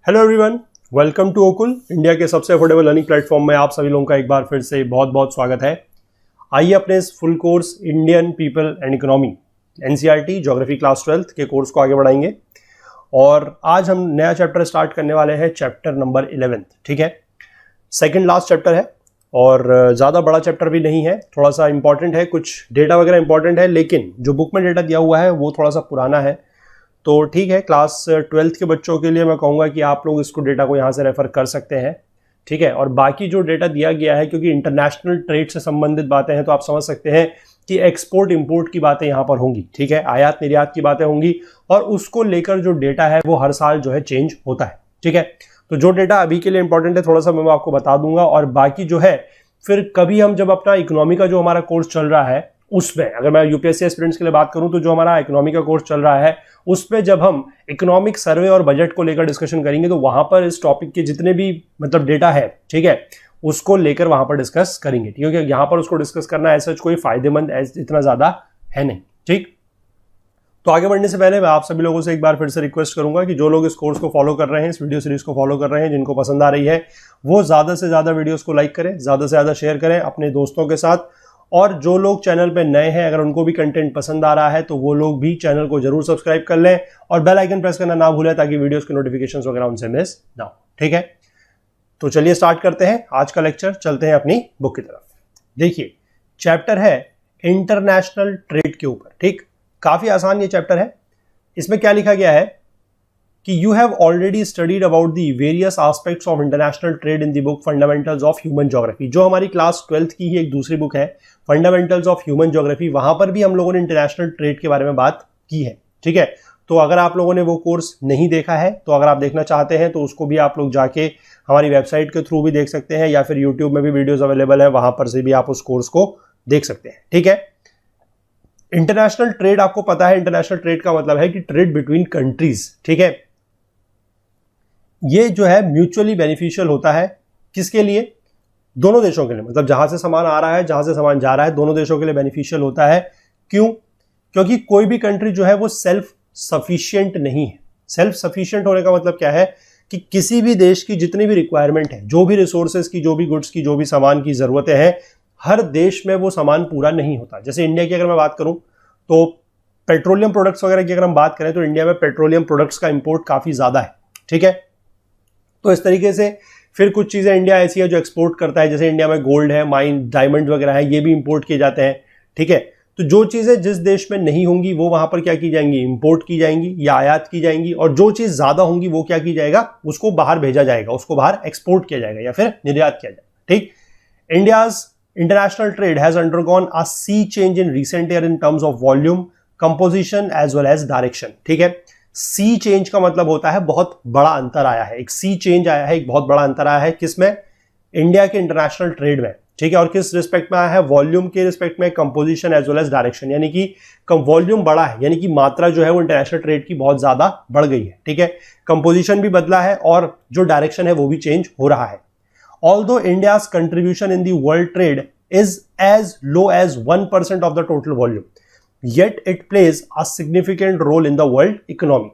Hello everyone, welcome to Okul, India के सबसे affordable learning platform में आप सभी लोगों का एक बार फिर से बहुत बहुत स्वागत है। आइए अपने इस full course Indian people and economy NCERT geography class 12th के कोर्स को आगे बढ़ाएंगे। और आज हम नया चैप्टर स्टार्ट करने वाले हैं, चैप्टर नंबर 11। ठीक है, सेकेंड लास्ट चैप्टर है और ज़्यादा बड़ा चैप्टर भी नहीं है, थोड़ा सा इंपॉर्टेंट है, कुछ डेटा वगैरह इंपॉर्टेंट है, लेकिन जो बुक में डेटा दिया हुआ है वो थोड़ा सा पुराना है। तो ठीक है, क्लास 12th के बच्चों के लिए मैं कहूँगा कि आप लोग इसको डेटा को यहाँ से रेफर कर सकते हैं। ठीक है, और बाकी जो डेटा दिया गया है, क्योंकि इंटरनेशनल ट्रेड से संबंधित बातें हैं, तो आप समझ सकते हैं कि एक्सपोर्ट इंपोर्ट की बातें यहाँ पर होंगी। ठीक है, आयात निर्यात की बातें होंगी और उसको लेकर जो डेटा है वो हर साल जो है चेंज होता है। ठीक है, तो जो डेटा अभी के लिए इंपॉर्टेंट है थोड़ा सा मैं आपको बता दूंगा, और बाकी जो है फिर कभी हम जब अपना इकोनॉमी का जो हमारा कोर्स चल रहा है उसमें, अगर मैं यूपीएससी एस्पिरेंट्स के लिए बात करूं तो जो हमारा इकोनॉमी का कोर्स चल रहा है उसमें जब हम इकोनॉमिक सर्वे और बजट को लेकर डिस्कशन करेंगे तो वहां पर इस टॉपिक के जितने भी मतलब डेटा है, ठीक है, उसको लेकर वहां पर डिस्कस करेंगे। ठीक है, क्योंकि यहाँ पर उसको डिस्कस करना ऐसा कोई फायदेमंद इतना ज्यादा है नहीं। ठीक, तो आगे बढ़ने से पहले मैं आप सभी लोगों से एक बार फिर से रिक्वेस्ट करूंगा कि जो लोग इस कोर्स को फॉलो कर रहे हैं, इस वीडियो सीरीज को फॉलो कर रहे हैं, जिनको पसंद आ रही है, वो ज्यादा से ज्यादा वीडियोस को लाइक करें, ज्यादा से ज्यादा शेयर करें अपने दोस्तों के साथ। और जो लोग चैनल पे नए हैं, अगर उनको भी कंटेंट पसंद आ रहा है तो वो लोग भी चैनल को जरूर सब्सक्राइब कर लें और बेल आइकन प्रेस करना ना भूलें ताकि वीडियोस के नोटिफिकेशंस वगैरह उनसे मिस ना हो। ठीक है, तो चलिए स्टार्ट करते हैं आज का लेक्चर, चलते हैं अपनी बुक की तरफ। देखिए, चैप्टर है इंटरनेशनल ट्रेड के ऊपर। ठीक, काफी आसान ये चैप्टर है। इसमें क्या लिखा गया है कि you have already studied about the various aspects of international trade in the book fundamentals of human geography, जो हमारी क्लास 12th की ही एक दूसरी बुक है, फंडामेंटल्स ऑफ ह्यूमन ज्योग्राफी। वहां पर भी हम लोगों ने इंटरनेशनल ट्रेड के बारे में बात की है। ठीक है, तो अगर आप लोगों ने वो कोर्स नहीं देखा है तो अगर आप देखना चाहते हैं तो उसको भी आप लोग जाके हमारी वेबसाइट के थ्रू भी देख सकते हैं, या फिर यूट्यूब में भी वीडियोज अवेलेबल है, वहां पर से भी आप उस कोर्स को देख सकते हैं। ठीक है, इंटरनेशनल ट्रेड आपको पता है, इंटरनेशनल ट्रेड का मतलब है कि ट्रेड बिटवीन कंट्रीज। ठीक है, ये जो है म्यूचुअली बेनिफिशियल होता है, किसके लिए? दोनों देशों के लिए, मतलब जहां से सामान आ रहा है, जहां से सामान जा रहा है, दोनों देशों के लिए बेनिफिशियल होता है। क्यों? क्योंकि कोई भी कंट्री जो है वो सेल्फ सफिशिएंट नहीं है। सेल्फ सफिशिएंट होने का मतलब क्या है कि किसी भी देश की जितनी भी रिक्वायरमेंट है, जो भी रिसोर्सेज की, जो भी गुड्स की, जो भी सामान की जरूरतें हैं, हर देश में वो सामान पूरा नहीं होता। जैसे इंडिया की अगर मैं बात करूं तो पेट्रोलियम प्रोडक्ट्स वगैरह की अगर हम बात करें तो इंडिया में पेट्रोलियम प्रोडक्ट्स का इंपोर्ट काफी ज्यादा है। ठीक है, तो इस तरीके से फिर कुछ चीजें इंडिया ऐसी है जो एक्सपोर्ट करता है, जैसे इंडिया में गोल्ड है, माइन, डायमंड वगैरह है, ये भी इंपोर्ट किए जाते हैं। ठीक है, तो जो चीजें जिस देश में नहीं होंगी वो वहां पर क्या की जाएंगी? इंपोर्ट की जाएंगी या आयात की जाएंगी, और जो चीज ज्यादा होंगी वो क्या की जाएगा? उसको बाहर भेजा जाएगा, उसको बाहर एक्सपोर्ट किया जाएगा या फिर निर्यात किया जाएगा। ठीक, India's international trade has undergone a sea change in recent year in terms of volume, composition as well as direction. ठीक है, सी चेंज का मतलब होता है बहुत बड़ा अंतर आया है, एक सी चेंज आया है, एक बहुत बड़ा अंतर आया है। किसमें? इंडिया के इंटरनेशनल ट्रेड में। ठीक है, और किस रिस्पेक्ट में आया है? वॉल्यूम के रिस्पेक्ट में, composition as well as direction, यानी कि वॉल्यूम बड़ा है, यानी कि मात्रा जो है वो इंटरनेशनल ट्रेड की बहुत ज्यादा बढ़ गई है। ठीक है, कंपोजिशन भी बदला है और जो डायरेक्शन है वो भी चेंज हो रहा है। Although India's contribution in the world trade is as low as 1% of the total volume, yet it plays a significant role in the world economy।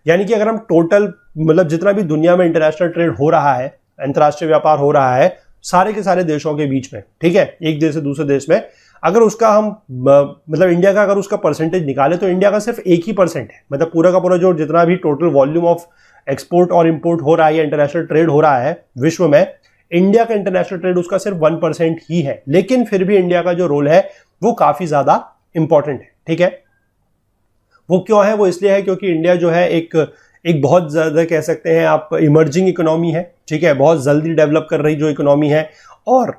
यानी कि अगर हम टोटल मतलब जितना भी दुनिया में इंटरनेशनल ट्रेड हो रहा है, अंतरराष्ट्रीय व्यापार हो रहा है सारे के सारे देशों के बीच में, ठीक है, एक देश से दूसरे देश में, अगर उसका हम मतलब इंडिया का अगर उसका परसेंटेज निकाले तो इंडिया का सिर्फ 1% है। मतलब पूरा का पूरा जो जितना भी टोटल वॉल्यूम ऑफ एक्सपोर्ट और इंपोर्ट हो रहा है या इंटरनेशनल ट्रेड हो रहा है विश्व में, इंडिया का इंटरनेशनल ट्रेड उसका सिर्फ 1% ही है। लेकिन फिर भी इंडिया का जो रोल है वो काफी ज्यादा इंपॉर्टेंट है। ठीक है, वो क्यों है? वो इसलिए है क्योंकि इंडिया जो है एक बहुत ज्यादा कह सकते हैं आप इमर्जिंग इकोनॉमी है। ठीक है, बहुत जल्दी डेवलप कर रही जो इकोनॉमी है। और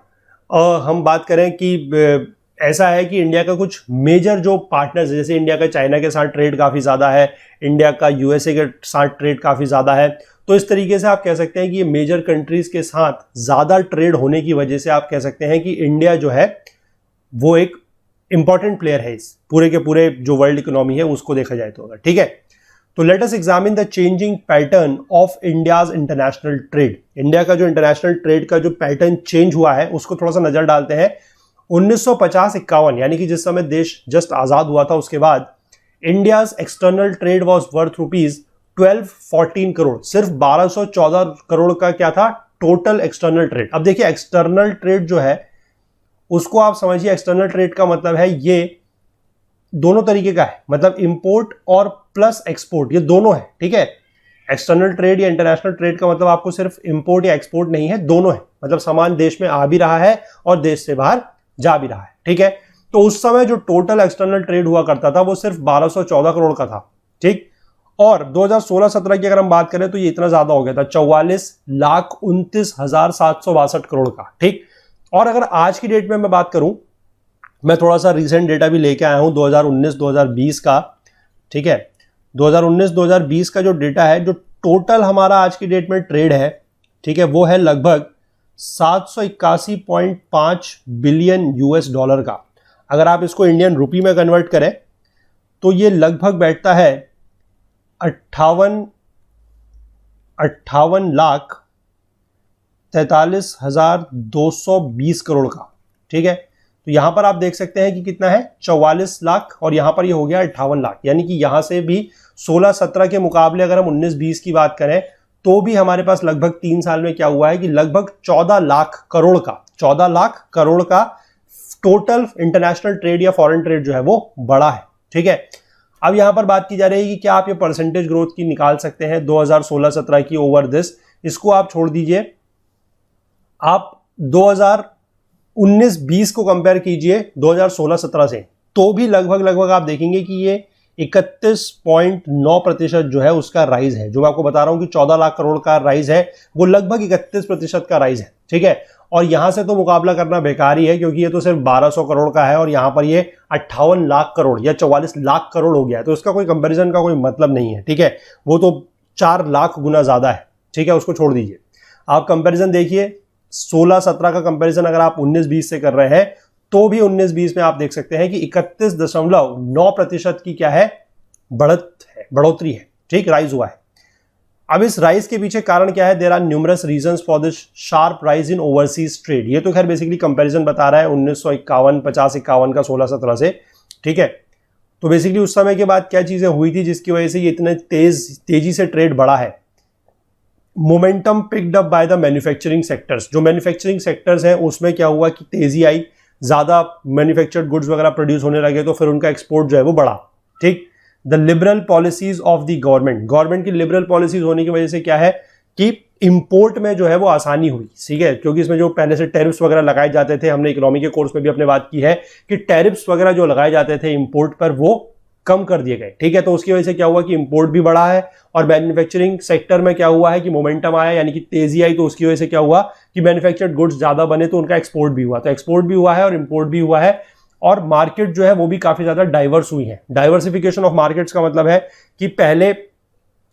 हम बात करें कि ऐसा है कि इंडिया का कुछ मेजर जो पार्टनर्स, जैसे इंडिया का चाइना के साथ ट्रेड काफी ज्यादा है, इंडिया का यूएसए के साथ ट्रेड काफी ज्यादा है। तो इस तरीके से आप कह सकते हैं कि ये मेजर कंट्रीज के साथ ज्यादा ट्रेड होने की वजह से आप कह सकते हैं कि इंडिया जो है वो एक इंपॉर्टेंट प्लेयर है इस पूरे के पूरे जो वर्ल्ड इकोनॉमी है उसको देखा जाए तो। अगर ठीक है, तो let us examine the changing pattern of India's international trade. India का जो इंटरनेशनल ट्रेड का जो पैटर्न चेंज हुआ है उसको थोड़ा सा नजर डालते हैं। 1950-51 यानी कि जिस समय देश जस्ट आजाद हुआ था उसके बाद India's external trade was worth 1214 crore, सिर्फ 1214 करोड़ का क्या था टोटल एक्सटर्नल ट्रेड। अब देखिए एक्सटर्नल ट्रेड जो है उसको आप समझिए, एक्सटर्नल ट्रेड का मतलब है ये दोनों तरीके का है, मतलब इंपोर्ट और प्लस एक्सपोर्ट, ये दोनों है, ठीक है। एक्सटर्नल ट्रेड या इंटरनेशनल ट्रेड का मतलब आपको सिर्फ इंपोर्ट या एक्सपोर्ट नहीं है, दोनों है, मतलब सामान देश में आ भी रहा है और देश से बाहर जा भी रहा है, ठीक है। तो उस समय जो टोटल एक्सटर्नल ट्रेड हुआ करता था वो सिर्फ 1214 करोड़ का था, ठीक। और 2016-17 की अगर हम बात करें तो ये इतना ज्यादा हो गया था, 44,29,762 करोड़ का, ठीक। और अगर आज की डेट में मैं बात करूं, मैं थोड़ा सा रिसेंट डेटा भी लेके आया हूं 2019-2020 का, ठीक है। 2019-2020 का जो डेटा है, जो टोटल हमारा आज की डेट में ट्रेड है, ठीक है, वो है लगभग 781.5 बिलियन यूएस डॉलर का। अगर आप इसको इंडियन रुपी में कन्वर्ट करें तो ये लगभग बैठता है 58,43,220 करोड़ का, ठीक है। तो यहां पर आप देख सकते हैं कि कितना है 44 लाख और यहां पर ये हो गया 58 लाख, यानी कि यहां से भी 16-17 के मुकाबले अगर हम 19-20 की बात करें तो भी हमारे पास लगभग 3 साल में क्या हुआ है कि लगभग 14 लाख करोड़ का टोटल इंटरनेशनल ट्रेड या फॉरेन ट्रेड जो है वो बड़ा है, ठीक है। अब यहां पर बात की जा रही है कि क्या आप ये परसेंटेज ग्रोथ की निकाल सकते हैं 2016-17 की ओवर दिस, इसको आप छोड़ दीजिए, आप 2019-20 को कंपेयर कीजिए 2016-17 से, तो भी लगभग आप देखेंगे कि ये 31.9% जो है उसका राइज है। जो मैं आपको बता रहा हूं कि 14 लाख करोड़ का राइज है, वो लगभग 31% का राइज है, ठीक है। और यहां से तो मुकाबला करना बेकार ही है क्योंकि ये तो सिर्फ 1200 करोड़ का है और यहां पर ये 58 लाख करोड़ या 44 लाख करोड़ हो गया है, तो इसका कोई कंपैरिजन का कोई मतलब नहीं है, ठीक है। वो तो 4 लाख गुना ज्यादा है, ठीक है, उसको छोड़ दीजिए। आप कंपैरिजन देखिए 16-17 का कंपैरिजन अगर आप 19-20 से कर रहे हैं तो भी 19-20 में आप देख सकते हैं कि 31.9% की क्या है बढ़ोतरी है, ठीक, राइज हुआ है। अब इस राइज के पीछे कारण क्या है? There are numerous reasons for this sharp rise in overseas trade. ये तो खैर बेसिकली कंपैरिजन बता रहा है 1951 50-51 का 16-17 से, ठीक है। तो बेसिकली उस समय के बाद क्या चीजें हुई थी जिसकी वजह से ये इतने तेजी से ट्रेड बढ़ा है? Momentum picked up by the manufacturing sectors. जो मैन्युफैक्चरिंग सेक्टर्स हैं उसमें क्या हुआ कि तेजी आई, ज्यादा मैन्युफैक्चर्ड गुड्स वगैरह प्रोड्यूस होने लगे तो फिर उनका एक्सपोर्ट जो है वो बढ़ा, ठीक। The liberal policies of the government की लिबरल पॉलिसीज होने की वजह से क्या है कि इंपोर्ट में जो है वो आसानी हुई, ठीक है, क्योंकि इसमें जो पहले से टैरिफ्स वगैरह लगाए जाते थे, हमने इकोनॉमी के कोर्स में भी अपने बात की है कि टैरिफ्स वगैरह जो लगाए जाते थे इंपोर्ट पर वो कम कर दिए गए, ठीक है। तो उसकी वजह से क्या हुआ कि इंपोर्ट भी बढ़ा है और मैन्युफैक्चरिंग सेक्टर में क्या हुआ है कि मोमेंटम आया, यानी कि तेजी आई, तो उसकी वजह से क्या हुआ कि मैन्युफैक्चर्ड गुड्स ज्यादा बने तो उनका एक्सपोर्ट भी हुआ, तो एक्सपोर्ट भी हुआ है और इंपोर्ट भी हुआ है और मार्केट जो है वो भी काफी ज्यादा डाइवर्स हुई है। डाइवर्सिफिकेशन ऑफ मार्केट्स का मतलब है कि पहले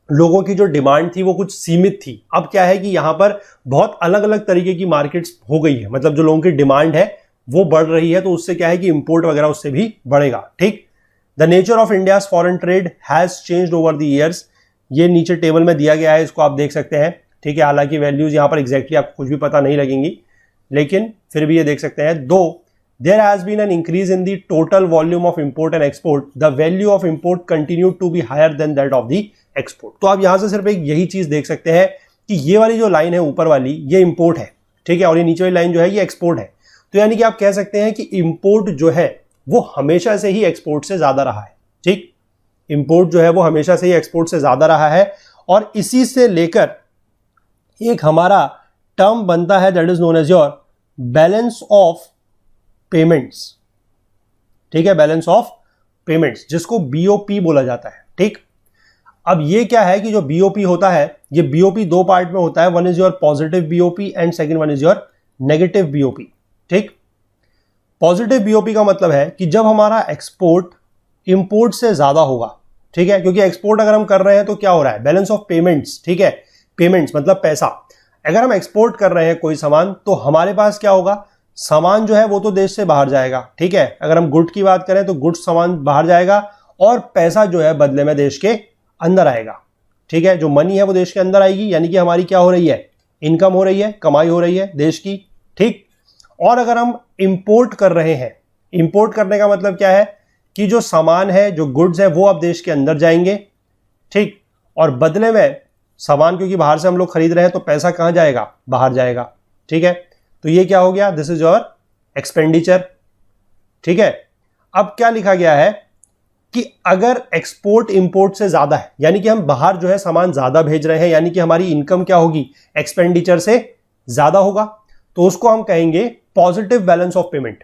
लोगों की जो डिमांड थी वो कुछ सीमित थी, अब क्या है कि यहां पर बहुत अलग अलग तरीके की मार्केट्स हो गई है, मतलब जो लोगों की डिमांड है वो बढ़ रही है, तो उससे क्या है कि इंपोर्ट वगैरह उससे भी बढ़ेगा, ठीक। The nature of India's foreign trade has changed over the years. ये नीचे टेबल में दिया गया है, इसको आप देख सकते हैं, ठीक है। हालांकि वैल्यूज यहां पर एग्जैक्टली आपको कुछ भी पता नहीं लगेंगी, लेकिन फिर भी ये देख सकते हैं। दो there has been an increase in the total volume of import and export, the value of import continued to be higher than that of the export। तो आप यहां से सिर्फ एक यही चीज देख सकते हैं कि ये वाली जो लाइन है ऊपर वाली ये इंपोर्ट है, ठीक है, और ये नीचे वाली लाइन जो है ये एक्सपोर्ट है। तो यानी कि आप कह सकते हैं कि इंपोर्ट जो है वो हमेशा से ही एक्सपोर्ट से ज्यादा रहा है, ठीक। इंपोर्ट जो है वो हमेशा से ही एक्सपोर्ट से ज्यादा रहा है और इसी से लेकर एक हमारा टर्म बनता है that is known as your balance of payments, ठीक है, बैलेंस ऑफ पेमेंट्स, जिसको बीओपी बोला जाता है, ठीक। अब ये क्या है कि जो बीओपी होता है, ये बीओपी दो पार्ट में होता है, one is your positive BOP and second one is your negative BOP, ठीक। पॉजिटिव बीओपी का मतलब है कि जब हमारा एक्सपोर्ट इंपोर्ट से ज्यादा होगा, ठीक है, क्योंकि एक्सपोर्ट अगर हम कर रहे हैं तो क्या हो रहा है, बैलेंस ऑफ पेमेंट्स, ठीक है, पेमेंट्स मतलब पैसा। अगर हम एक्सपोर्ट कर रहे हैं कोई सामान तो हमारे पास क्या होगा, सामान जो है वो तो देश से बाहर जाएगा, ठीक है। अगर हम गुड की बात करें तो गुड सामान बाहर जाएगा और पैसा जो है बदले में देश के अंदर आएगा, ठीक है। जो मनी है वो देश के अंदर आएगी, यानी कि हमारी क्या हो रही है, इनकम हो रही है, कमाई हो रही है देश की, ठीक। और अगर हम इंपोर्ट कर रहे हैं, इंपोर्ट करने का मतलब क्या है कि जो सामान है, जो गुड्स है वो अब देश के अंदर जाएंगे, ठीक। और बदले में सामान क्योंकि बाहर से हम लोग खरीद रहे हैं तो पैसा कहां जाएगा, बाहर जाएगा। ठीक है, तो ये क्या हो गया, दिस इज योर एक्सपेंडिचर। ठीक है, अब क्या लिखा गया है कि अगर एक्सपोर्ट इंपोर्ट से ज्यादा है, यानी कि हम बाहर जो है सामान ज्यादा भेज रहे हैं, यानी कि हमारी इनकम क्या होगी, एक्सपेंडिचर से ज्यादा होगा, तो उसको हम कहेंगे पॉजिटिव बैलेंस ऑफ पेमेंट।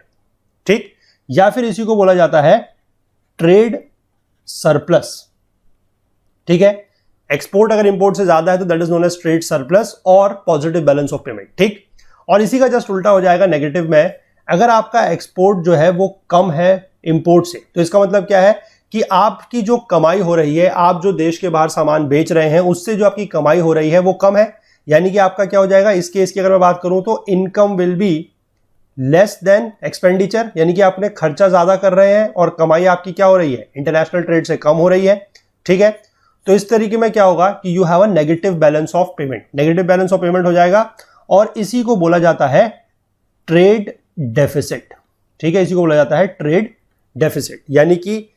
ठीक, या फिर इसी को बोला जाता है ट्रेड सरप्लस। ठीक है, एक्सपोर्ट अगर इंपोर्ट से ज्यादा है तो that is known as trade surplus और पॉजिटिव बैलेंस ऑफ पेमेंट। ठीक, और इसी का जस्ट उल्टा हो जाएगा नेगेटिव में, अगर आपका एक्सपोर्ट जो है वो कम है इंपोर्ट से, तो इसका मतलब क्या है कि आपकी जो कमाई हो रही है, आप जो देश के बाहर सामान बेच रहे हैं उससे जो आपकी कमाई हो रही है वो कम है, यानी कि आपका क्या हो जाएगा, इस केस की अगर मैं बात करूं तो income will be less than expenditure, यानी कि आपने खर्चा ज्यादा कर रहे हैं और कमाई आपकी क्या हो रही है, इंटरनेशनल ट्रेड से कम हो रही है। ठीक है, तो इस तरीके में क्या होगा कि you have a negative balance of payment, negative balance of payment हो जाएगा, और इसी को बोला जाता है ट्रेड डेफिसिट। ठीक है, इसी को बोला जाता है ट्रेड डेफिसिट, यानी कि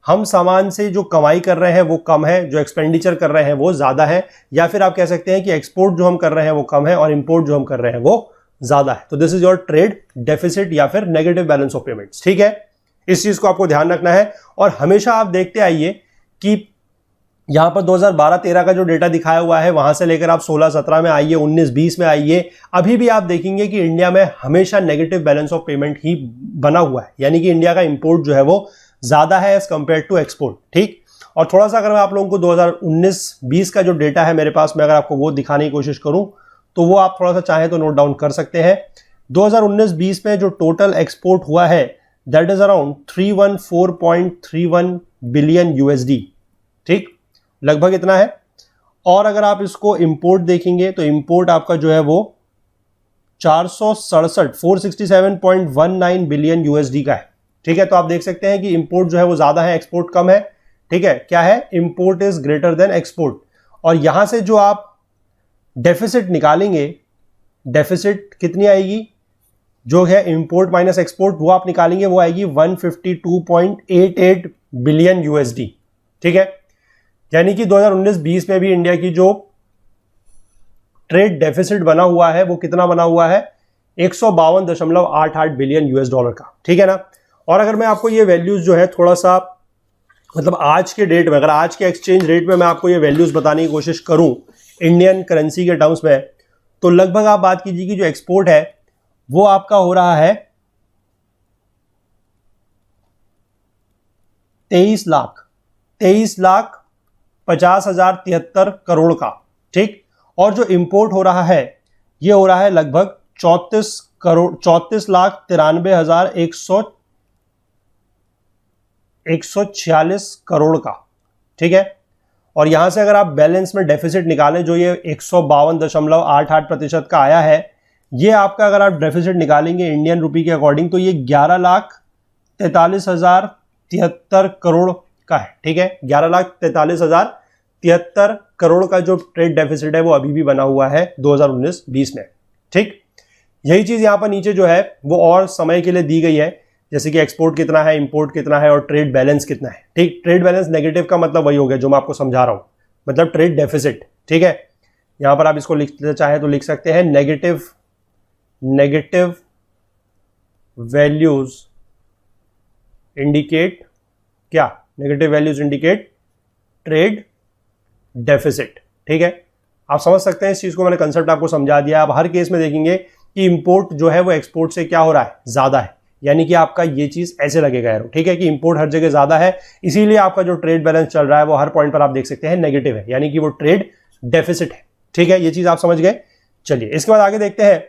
हम सामान से जो कमाई कर रहे हैं वो कम है, जो एक्सपेंडिचर कर रहे हैं वो ज्यादा है, या फिर आप कह सकते हैं कि एक्सपोर्ट जो हम कर रहे हैं वो कम है और इंपोर्ट जो हम कर रहे हैं वो ज्यादा है। तो this is your trade deficit या फिर नेगेटिव बैलेंस ऑफ पेमेंट्स। ठीक है, इस चीज को आपको ध्यान रखना है, और हमेशा आप देखते आइए कि यहां पर 2012-13 का जो डेटा दिखाया हुआ है वहां से लेकर आप 16-17 में आइए, 19-20 में आइए, अभी भी आप देखेंगे कि इंडिया में हमेशा नेगेटिव बैलेंस ऑफ पेमेंट ही बना हुआ है, यानी कि इंडिया का इंपोर्ट जो है वो ज्यादा है एज कंपेयर टू एक्सपोर्ट। ठीक, और थोड़ा सा अगर मैं आप लोगों को 2019-20 का जो डेटा है मेरे पास में, अगर आपको वो दिखाने की कोशिश करूं तो वो आप थोड़ा सा चाहें तो नोट डाउन कर सकते हैं। 2019-20 में जो टोटल एक्सपोर्ट हुआ है that is around 314.31 billion USD. ठीक, लगभग इतना है। और अगर आप इसको इंपोर्ट देखेंगे तो इंपोर्ट आपका जो है वो 467.19 बिलियन यूएसडी का है। ठीक है, तो आप देख सकते हैं कि इंपोर्ट जो है वो ज्यादा है, एक्सपोर्ट कम है। ठीक है, क्या है, import is greater than export. और यहां से जो आप डेफिसिट निकालेंगे, डेफिसिट कितनी आएगी, जो है इंपोर्ट माइनस एक्सपोर्ट, वो आप निकालेंगे, वो आएगी 152.88 बिलियन यूएसडी। ठीक है, यानी कि 2019-20 में भी इंडिया की जो ट्रेड डेफिसिट बना हुआ है वो कितना बना हुआ है, 152.88 बिलियन यूएस डॉलर का। ठीक है ना। और अगर मैं आपको ये वैल्यूज जो है थोड़ा सा मतलब आज के डेट में, अगर आज के एक्सचेंज रेट में मैं आपको ये वैल्यूज बताने की कोशिश करूं इंडियन करेंसी के टर्म्स में, तो लगभग आप बात कीजिए कि जो एक्सपोर्ट है वो आपका हो रहा है 23,50,073 करोड़ का। ठीक, और जो इंपोर्ट हो रहा है ये हो रहा है लगभग 34,93,146 करोड़ का। ठीक है, और यहां से अगर आप बैलेंस में डेफिसिट निकालें जो ये 152.88% का आया है, ये आपका अगर आप डेफिसिट निकालेंगे इंडियन रुपी के अकॉर्डिंग तो ये 11,43,073 करोड़ का है। ठीक है, 11,43,073 करोड़ का जो ट्रेड डेफिसिट है वो अभी भी बना हुआ है 2019-20 में। ठीक, यही चीज यहां पर नीचे जो है वो और समय के लिए दी गई है, जैसे कि एक्सपोर्ट कितना है, इंपोर्ट कितना है और ट्रेड बैलेंस कितना है। ठीक, ट्रेड बैलेंस नेगेटिव का मतलब वही हो गया जो मैं आपको समझा रहा हूं, मतलब ट्रेड डेफिसिट। ठीक है, यहां पर आप इसको लिखते चाहे तो लिख सकते हैं नेगेटिव वैल्यूज इंडिकेट क्या, negative values indicate trade deficit. ठीक है, आप समझ सकते हैं इस चीज को, मैंने कंसेप्ट आपको समझा दिया। आप हर केस में देखेंगे कि इंपोर्ट जो है वो एक्सपोर्ट से क्या हो रहा है, ज्यादा है, यानी कि आपका ये चीज ऐसे लगेगा एरो। ठीक है, कि इंपोर्ट हर जगह ज्यादा है, इसीलिए आपका जो ट्रेड बैलेंस चल रहा है वो हर पॉइंट पर आप देख सकते हैं नेगेटिव है, यानी कि वो ट्रेड डेफिसिट है। ठीक है, ये चीज आप समझ गए। चलिए इसके बाद आगे देखते हैं,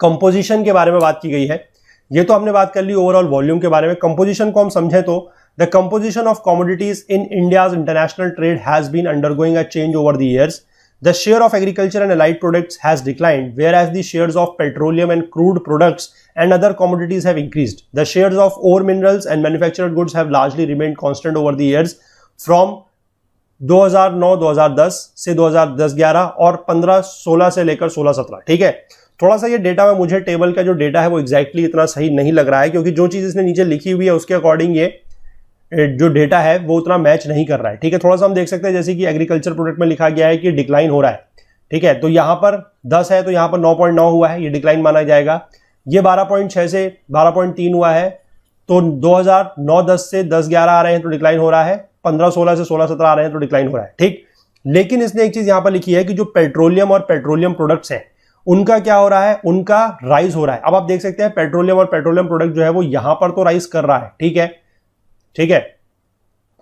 कंपोजिशन के बारे में बात की गई है। ये तो हमने बात कर ली ओवरऑल वॉल्यूम के बारे में। कंपोजिशन को हम समझें तो the composition of commodities in India's international trade has been undergoing a change over the years. The share of agriculture and allied products has declined, whereas the shares of petroleum and crude products and other commodities have increased. The shares of ore minerals and manufactured goods have largely remained constant over the years from 2009-2010 से 2010-11 और 15-16 से लेकर 16-17. ठीक है, थोड़ा सा ये data में मुझे टेबल का जो डेटा है वो एग्जैक्टली इतना सही नहीं लग रहा है, क्योंकि जो चीज़ इसने नीचे लिखी हुई है उसके अकॉर्डिंग ये जो डेटा है वो उतना मैच नहीं कर रहा है, ठीक है। थोड़ा सा हम देख सकते हैं जैसे कि एग्रीकल्चर प्रोडक्ट में लिखा गया है कि डिक्लाइन हो रहा है, ठीक है। तो यहां पर 10 है तो यहां पर 9.9 हुआ है, ये डिक्लाइन माना जाएगा। ये 12.6 से 12.3 हुआ है, तो 2009-10 से 10-11 आ रहे हैं तो डिक्लाइन हो रहा है, 15-16 से 16-17 आ रहे हैं तो डिक्लाइन हो रहा है, ठीक। लेकिन इसने एक चीज यहां पर लिखी है कि जो पेट्रोलियम और पेट्रोलियम प्रोडक्ट्स हैं उनका क्या हो रहा है, उनका राइज हो रहा है। अब आप देख सकते हैं पेट्रोलियम और पेट्रोलियम प्रोडक्ट जो है वो यहां पर तो राइज कर रहा है, ठीक है, ठीक है,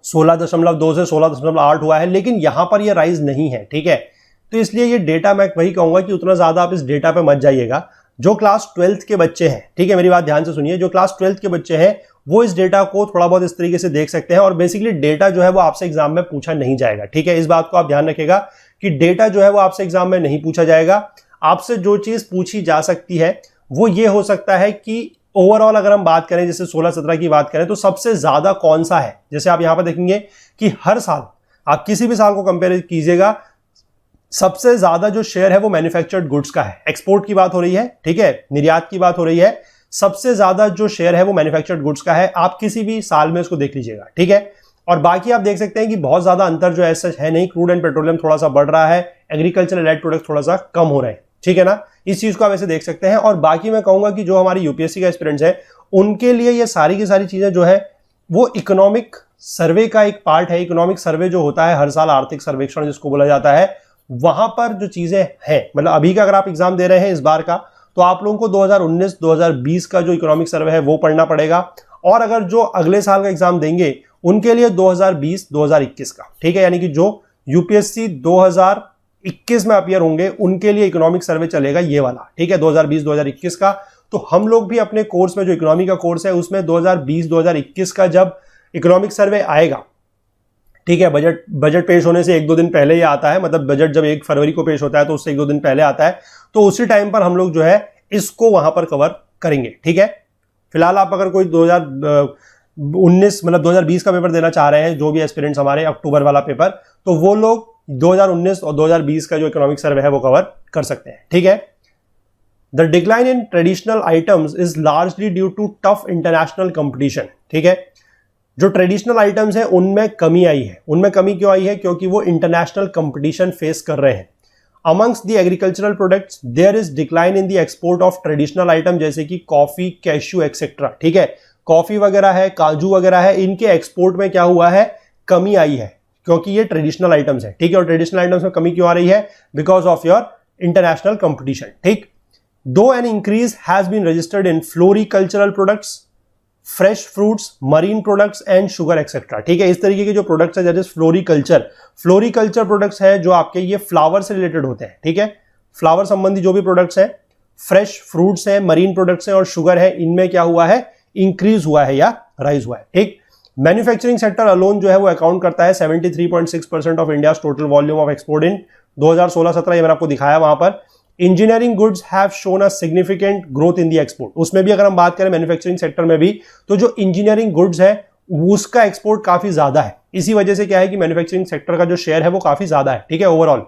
16.2 से 16.8 हुआ है, लेकिन यहां पर ये राइज नहीं है, ठीक है। तो इसलिए ये डेटा मैं वही कहूंगा कि उतना ज्यादा आप इस डेटा पे मत जाइएगा। जो क्लास 12th के बच्चे हैं, ठीक है, मेरी बात ध्यान से सुनिए, जो क्लास 12th के बच्चे हैं वो इस डेटा को थोड़ा बहुत इस तरीके से देख सकते हैं, और बेसिकली डेटा जो है वो आपसे एग्जाम में पूछा नहीं जाएगा, ठीक है। इस बात को आप ध्यान रखिएगा कि डेटा जो है वो आपसे एग्जाम में नहीं पूछा जाएगा। आपसे जो चीज पूछी जा सकती है वो ये हो सकता है कि ओवरऑल अगर हम बात करें, जैसे 16-17 की बात करें, तो सबसे ज्यादा कौन सा है। जैसे आप यहां पर देखेंगे कि हर साल आप किसी भी साल को कंपेयर कीजिएगा, सबसे ज्यादा जो शेयर है वो मैन्युफैक्चर्ड गुड्स का है। एक्सपोर्ट की बात हो रही है, ठीक है, निर्यात की बात हो रही है, सबसे ज्यादा जो शेयर है वो मैन्युफैक्चर्ड गुड्स का है। आप किसी भी साल में इसको देख लीजिएगा, ठीक है। और बाकी आप देख सकते हैं कि बहुत ज्यादा अंतर जो ऐसा है नहीं, क्रूड एंड पेट्रोलियम थोड़ा सा बढ़ रहा है, एग्रीकल्चर एलाइड प्रोडक्ट थोड़ा सा कम हो रहे हैं, ठीक है ना। इस चीज को आप ऐसे देख सकते हैं। और बाकी मैं कहूंगा कि जो हमारी यूपीएससी का एस्पिरेंट्स है उनके लिए ये सारी की सारी चीजें जो है वो इकोनॉमिक सर्वे का एक पार्ट है। इकोनॉमिक सर्वे जो होता है हर साल, आर्थिक सर्वेक्षण जिसको बोला जाता है, वहां पर जो चीजें हैं, मतलब अभी का अगर आप एग्जाम दे रहे हैं इस बार का, तो आप लोगों को 2019-2020 का जो इकोनॉमिक सर्वे है वो पढ़ना पड़ेगा। और अगर जो अगले साल का एग्जाम देंगे उनके लिए 2020-2021 का, ठीक है, यानी कि जो यूपीएससी 2021 में अपीयर होंगे उनके लिए इकोनॉमिक सर्वे चलेगा ये वाला, ठीक है, 2020-2021 का। तो हम लोग भी अपने कोर्स में, जो इकोनॉमी का कोर्स है उसमें 2020-2021 का जब इकोनॉमिक सर्वे आएगा, ठीक है, बजट पेश होने से 1-2 दिन पहले ही आता है, मतलब बजट जब 1 फरवरी को पेश होता है तो उससे 1-2 दिन पहले आता है, तो उसी टाइम पर हम लोग जो है इसको वहां पर कवर करेंगे, ठीक है। फिलहाल आप अगर कोई 2019 मतलब 2020 का पेपर देना चाह रहे हैं, जो भी एस्पिरेंट्स हमारे, अक्टूबर वाला पेपर, तो वो लोग 2019 और 2020 का जो इकोनॉमिक सर्वे है वो कवर कर सकते हैं, ठीक है। The decline in traditional items is largely due to tough international competition, ठीक है। जो ट्रेडिशनल आइटम्स हैं उनमें कमी आई है। उनमें कमी क्यों आई है? क्योंकि वो इंटरनेशनल कंपटीशन फेस कर रहे हैं। Amongst the agricultural products there is decline in the export of traditional item, जैसे कि कॉफी, कैश्यू एक्सेट्रा, ठीक है, कॉफी वगैरह है, काजू वगैरह है, इनके एक्सपोर्ट में क्या हुआ है, कमी आई है, क्योंकि ये ट्रेडिशनल आइटम्स है, ठीक है। और ट्रेडिशनल आइटम्स में कमी क्यों आ रही है? Because of your international competition, ठीक। दो an increase has been registered in floricultural products, fresh fruits, marine products and sugar etcetera, ठीक है। इस तरीके के जो प्रोडक्ट्स है, दैट इज फ्लोरिकल्चर प्रोडक्ट्स है जो आपके ये फ्लावर से रिलेटेड होते हैं, ठीक है। फ्लावर संबंधी जो भी प्रोडक्ट्स हैं, फ्रेश फ्रूट्स हैं, मरीन प्रोडक्ट्स हैं और शुगर है, इनमें क्या हुआ है, इंक्रीज हुआ है या राइज हुआ है, ठीक। मैन्युफैक्चरिंग सेक्टर अलोन जो है वो अकाउंट करता है 73.6% of India total volume of export इन 2016-17, ये मैंने आपको दिखाया वहां पर। Engineering goods have shown a significant growth in the export, उसमें भी अगर हम बात करें मैन्युफैक्चरिंग सेक्टर में भी, तो जो इंजीनियरिंग गुड्स है उसका एक्सपोर्ट काफी ज्यादा है। इसी वजह से क्या है कि मैन्युफैक्चरिंग सेक्टर का जो शेयर है वो काफी ज्यादा है, ठीक है, overall.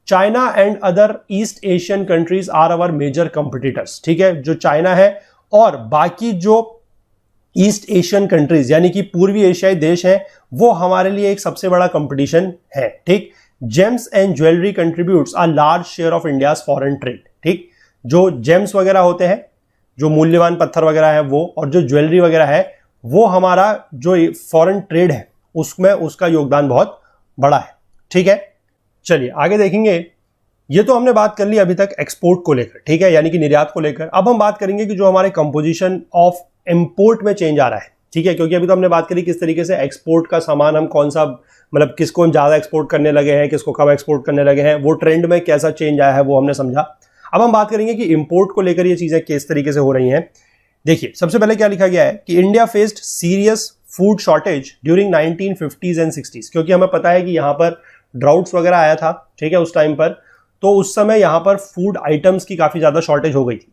China and other East Asian countries are our major competitors, ठीक है। जो चाइना है और बाकी जो ईस्ट एशियन कंट्रीज यानी कि पूर्वी एशियाई देश हैं, वो हमारे लिए एक सबसे बड़ा कंपटीशन है, ठीक। James and jewellery contributes a large share of India's foreign trade, ठीक। जो जेम्स वगैरह होते हैं, जो मूल्यवान पत्थर वगैरह है वो, और जो ज्वेलरी वगैरह है वो हमारा जो फॉरेन ट्रेड है उसमें उसका योगदान बहुत बड़ा है, ठीक है। चलिए आगे देखेंगे। ये तो हमने बात कर ली अभी तक एक्सपोर्ट को लेकर, ठीक है, यानी कि निर्यात को लेकर। अब हम बात करेंगे कि जो हमारे कंपोजिशन ऑफ इंपोर्ट में चेंज आ रहा है, ठीक है, क्योंकि अभी तो हमने बात करी किस तरीके से एक्सपोर्ट का सामान हम कौन सा, मतलब किसको हम ज्यादा एक्सपोर्ट करने लगे हैं, किसको कम एक्सपोर्ट करने लगे हैं, वो ट्रेंड में कैसा चेंज आया है वो हमने समझा। अब हम बात करेंगे कि इंपोर्ट को लेकर ये चीजें किस तरीके से हो रही हैं। देखिए सबसे पहले क्या लिखा गया है कि India faced serious food shortage during 1950s and 60s, क्योंकि हमें पता है कि यहाँ पर ड्राउट्स वगैरह आया था, ठीक है, उस टाइम पर। तो उस समय यहाँ पर फूड आइटम्स की काफी ज्यादा शॉर्टेज हो गई थी,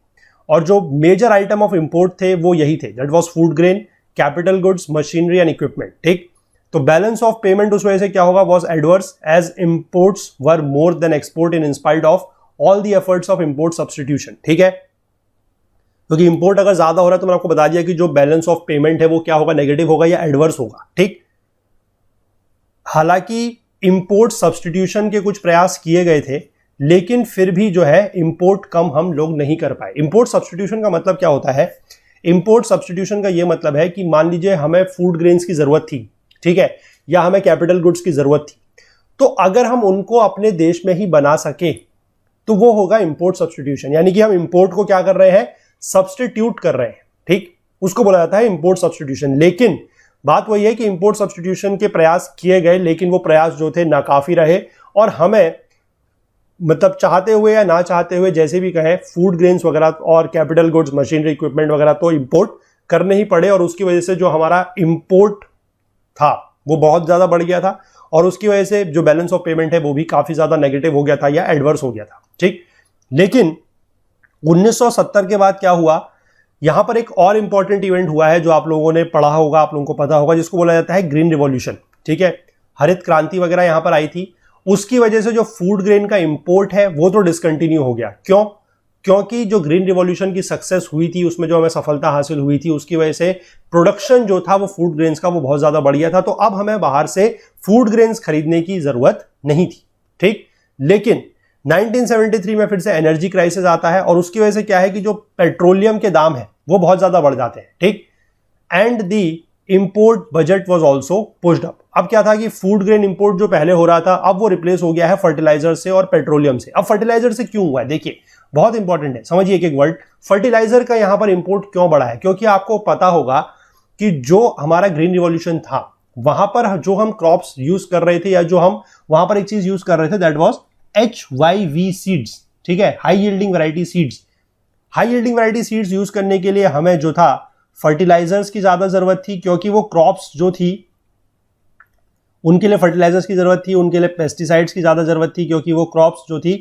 और जो मेजर आइटम ऑफ इंपोर्ट थे वो यही थे, that was food grain, capital goods, machinery and equipment, ठीक। तो बैलेंस ऑफ पेमेंट उस वजह से क्या होगा, was adverse as imports were more than export in spite of all the efforts of import substitution, ठीक है। क्योंकि इंपोर्ट अगर ज्यादा हो रहा है तो मैंने आपको बता दिया कि जो बैलेंस ऑफ पेमेंट है वो क्या होगा, नेगेटिव होगा या एडवर्स होगा। ठीक, हालांकि इंपोर्ट सब्स्टिट्यूशन के कुछ प्रयास किए गए थे, लेकिन फिर भी जो है इंपोर्ट कम हम लोग नहीं कर पाए। इंपोर्ट सब्स्टिट्यूशन का मतलब क्या होता है? इंपोर्ट सब्स्टिट्यूशन का यह मतलब है कि मान लीजिए हमें फूड ग्रेन्स की जरूरत थी, ठीक है, या हमें कैपिटल गुड्स की जरूरत थी, तो अगर हम उनको अपने देश में ही बना सके तो वो होगा इंपोर्ट सब्स्टिट्यूशन। यानी कि हम इंपोर्ट को क्या कर रहे हैं, सब्स्टिट्यूट कर रहे हैं। ठीक, उसको बोला जाता है इंपोर्ट सब्स्टिट्यूशन। लेकिन बात वही है कि इंपोर्ट सब्स्टिट्यूशन के प्रयास किए गए, लेकिन वो प्रयास जो थे नाकाफी रहे, और हमें मतलब चाहते हुए या ना चाहते हुए जैसे भी कहें, फूड ग्रेन्स वगैरह और कैपिटल गुड्स, मशीनरी, इक्विपमेंट वगैरह तो इंपोर्ट करने ही पड़े, और उसकी वजह से जो हमारा इंपोर्ट था वो बहुत ज्यादा बढ़ गया था, और उसकी वजह से जो बैलेंस ऑफ पेमेंट है वो भी काफी ज्यादा नेगेटिव हो गया था या एडवर्स हो गया था। ठीक, लेकिन 1970 के बाद क्या हुआ, यहां पर एक और इंपॉर्टेंट इवेंट हुआ है जो आप लोगों ने पढ़ा होगा, आप लोगों को पता होगा, जिसको बोला जाता है ग्रीन रिवॉल्यूशन। ठीक है, हरित क्रांति वगैरह यहां पर आई थी, उसकी वजह से जो फूड ग्रेन का इंपोर्ट है वो तो डिसकंटिन्यू हो गया। क्यों? क्योंकि जो ग्रीन रिवॉल्यूशन की सक्सेस हुई थी, उसमें जो हमें सफलता हासिल हुई थी, उसकी वजह से प्रोडक्शन जो था वो फूड ग्रेन्स का वो बहुत ज्यादा बढ़ गया था, तो अब हमें बाहर से फूड ग्रेन्स खरीदने की जरूरत नहीं थी। ठीक, लेकिन 1973 में फिर से एनर्जी क्राइसिस आता है, और उसकी वजह से क्या है कि जो पेट्रोलियम के दाम है वो बहुत ज्यादा बढ़ जाते हैं। ठीक, and the import budget was also pushed up. अब क्या था कि फूड ग्रेन इंपोर्ट जो पहले हो रहा था, अब वो रिप्लेस हो गया है फर्टिलाइजर से और पेट्रोलियम से। अब फर्टिलाइजर से क्यों हुआ है, देखिए बहुत इंपॉर्टेंट है, समझिए एक एक वर्ड। फर्टिलाइजर का यहां पर इंपोर्ट क्यों बढ़ा है? क्योंकि आपको पता होगा कि जो हमारा ग्रीन रिवॉल्यूशन था, वहां पर जो हम क्रॉप्स यूज कर रहे थे, या जो हम वहां पर एक चीज यूज कर रहे थे, दैट वाज HYV सीड्स। ठीक है, high yielding variety seeds. High yielding variety seeds use करने के लिए हमें जो था फर्टिलाइजर्स की ज्यादा जरूरत थी, क्योंकि वो क्रॉप्स जो थी उनके लिए फर्टिलाइजर्स की जरूरत थी, उनके लिए पेस्टिसाइड्स की ज्यादा जरूरत थी, क्योंकि वो क्रॉप्स जो थी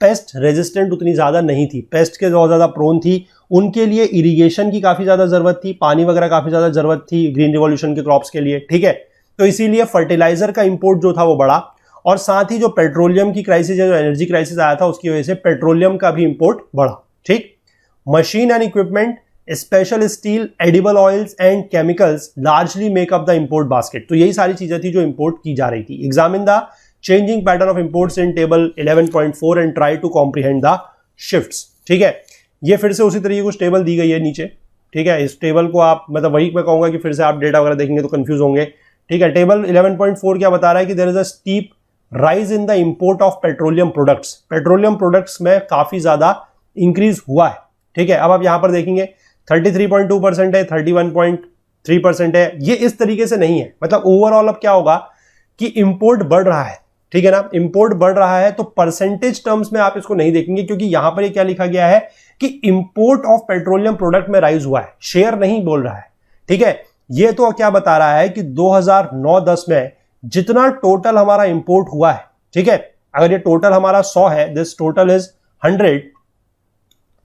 पेस्ट रेजिस्टेंट उतनी ज्यादा नहीं थी, पेस्ट के बहुत ज्यादा प्रोन थी। उनके लिए इरिगेशन की काफी ज्यादा जरूरत थी, पानी वगैरह काफी ज्यादा जरूरत थी ग्रीन रिवॉल्यूशन के क्रॉप्स के लिए। ठीक है, तो इसीलिए फर्टिलाइजर का इंपोर्ट जो था वो बढ़ा, और साथ ही जो पेट्रोलियम की क्राइसिस है, जो एनर्जी क्राइसिस आया था, उसकी वजह से पेट्रोलियम का भी इंपोर्ट बढ़ा। ठीक, machine and equipment, special steel, edible oils and chemicals largely make up the import basket. तो यही सारी चीजें थी जो इंपोर्ट की जा रही थी। Examine the changing pattern of imports in table 11.4 and try to comprehend the shifts. ठीक है, ये फिर से उसी तरीके कुछ टेबल दी गई है नीचे। ठीक है, इस टेबल को आप मतलब वही मैं कहूंगा कि फिर से आप डेटा वगैरह देखेंगे तो कंफ्यूज होंगे। ठीक है, टेबल 11.4 क्या बता रहा है कि there is a steep rise in the import of petroleum products. Petroleum products में काफी ज्यादा इंक्रीज हुआ है। ठीक है, अब आप यहां पर देखेंगे 33.2% है, 31.3% है, ये इस तरीके से नहीं है। मतलब ओवरऑल अब क्या होगा कि इंपोर्ट बढ़ रहा है। ठीक है ना, इंपोर्ट बढ़ रहा है, तो परसेंटेज टर्म्स में आप इसको नहीं देखेंगे, क्योंकि यहां पर ये क्या लिखा गया है कि इंपोर्ट ऑफ पेट्रोलियम प्रोडक्ट में राइज हुआ है, शेयर नहीं बोल रहा है। ठीक है, ये तो क्या बता रहा है कि 2009-10 में जितना टोटल हमारा इंपोर्ट हुआ है, ठीक है, अगर ये टोटल हमारा 100 है, दिस टोटल इज 100,